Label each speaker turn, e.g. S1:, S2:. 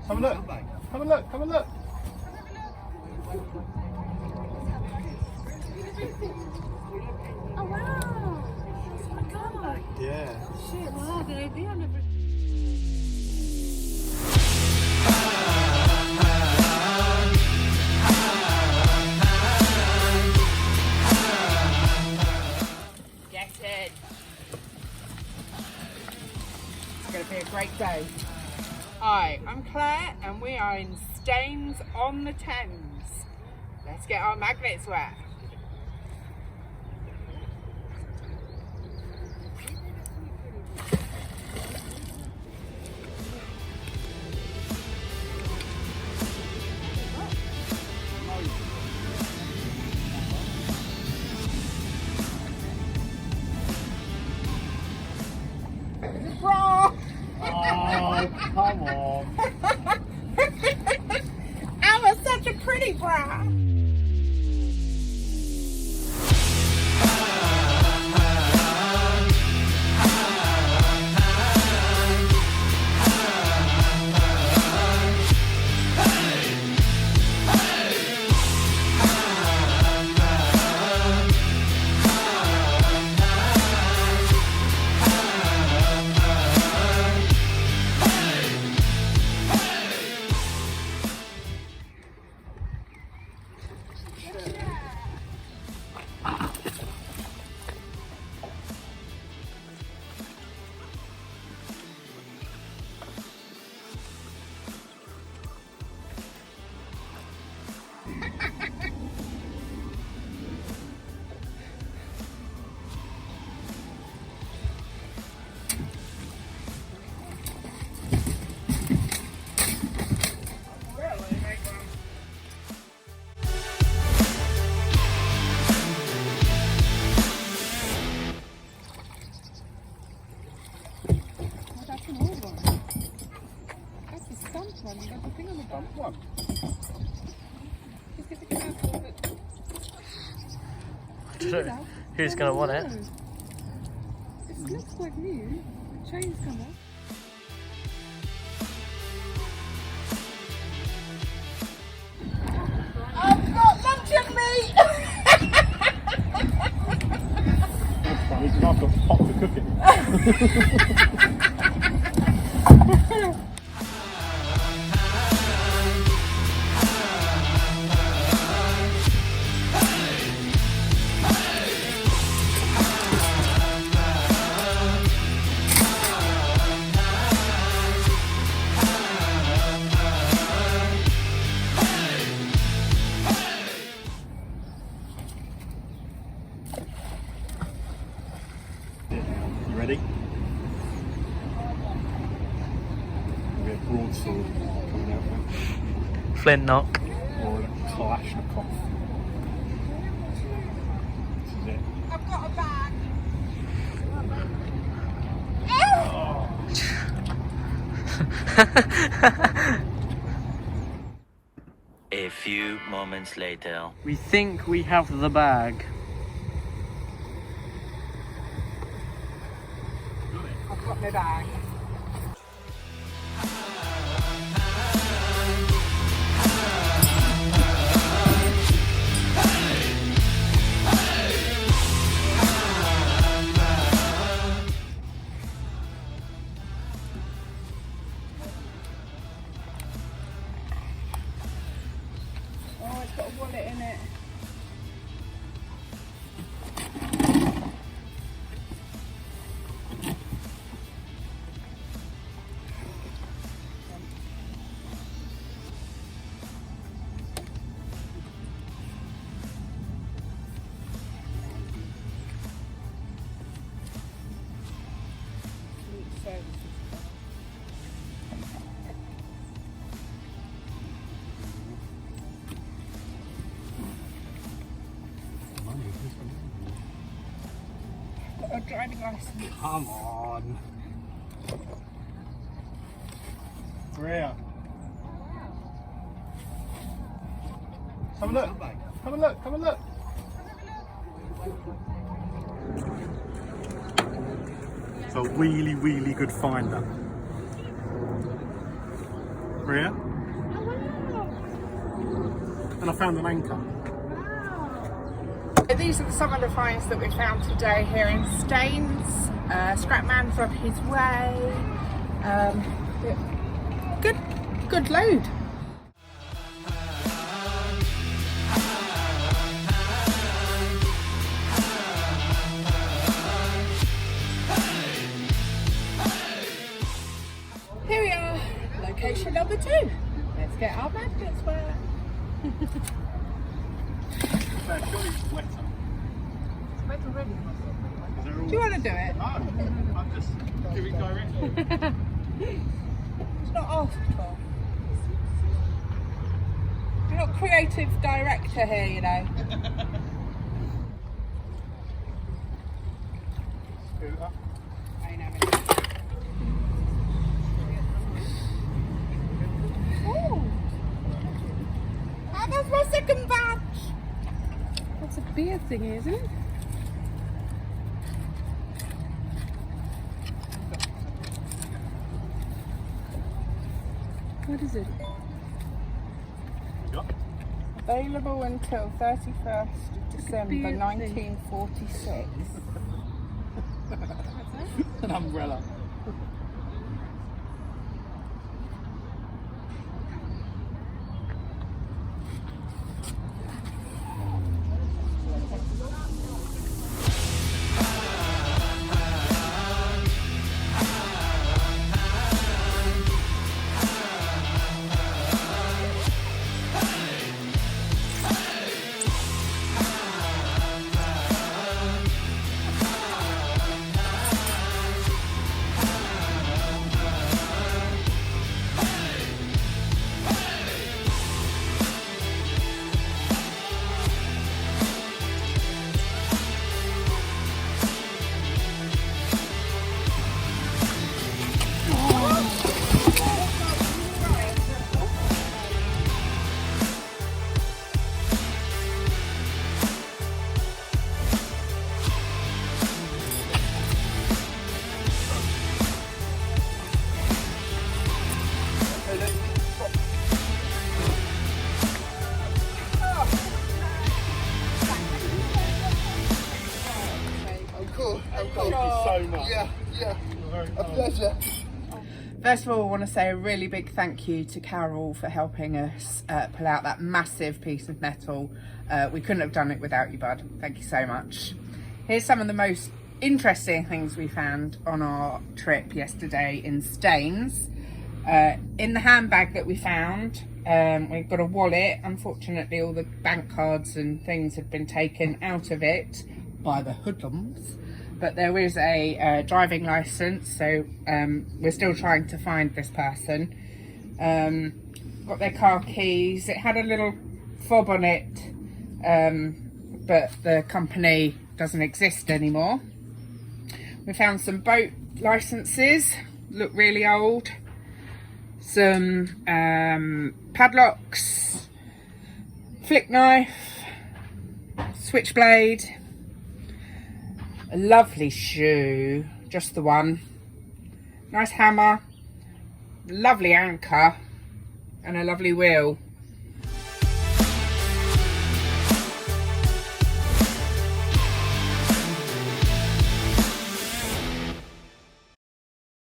S1: Have a look. Have a look. Have a look.
S2: Oh wow! Oh my god!
S1: Yeah.
S2: Shit, wow, good idea. I've never. Get in. It's going to be a great day. Hi, I'm Claire and we are in Thames on the Thames. Let's get our magnets wet. Bra!
S1: Oh, come on.
S2: Emma's such a pretty bra.
S1: Bump one.
S3: I don't know who's going to want it.
S2: It looks like new. The chains come off. I've got luncheon meat!
S1: Funny, because I've got the pot to cook it. You ready? Maybe a broadsword coming out there.
S3: Flint knock.
S1: Or a Kalashnikov. This is it.
S2: I've got a bag.
S4: A few moments later.
S3: We think we have the bag.
S2: I've got my bag. Oh, it's got a wallet in it. Got a driving license.
S1: Come on. Rhea. Have a look. Have a look. Have a look. It's a really, really good find, that. rear.
S2: Oh, wow.
S1: And I found an anchor.
S2: So these are some of the finds that we found today here in Staines. Scrapman for his way. Good load. Here we are, location number 2. Let's get our magnets wet.
S1: Surely it's wetter.
S2: Do you want to do it?
S1: No, I'm just giving directions.
S2: It's not asked for. You're not creative director here, you know.
S1: Scooter.
S2: I know. Oh, that's my second batch. That's a beer thing, isn't it? What is it?
S1: What?
S2: Available until 31st December
S5: beer thing.
S2: 1946.
S1: An umbrella. Thank you so much.
S5: Yeah,
S1: Very
S5: a pleasure.
S2: First of all, I want to say a really big thank you to Carol for helping us pull out that massive piece of metal. We couldn't have done it without you, bud. Thank you so much. Here's some of the most interesting things we found on our trip yesterday in Staines. In the handbag that we found, we've got a wallet. Unfortunately, all the bank cards and things had been taken out of it by the hoodlums. But there is a driving licence, so we're still trying to find this person. Got their car keys. It had a little fob on it, but the company doesn't exist anymore. We found some boat licences, look really old. Some padlocks, flick knife, switchblade, a lovely shoe, just the one, nice hammer, lovely anchor and a lovely wheel.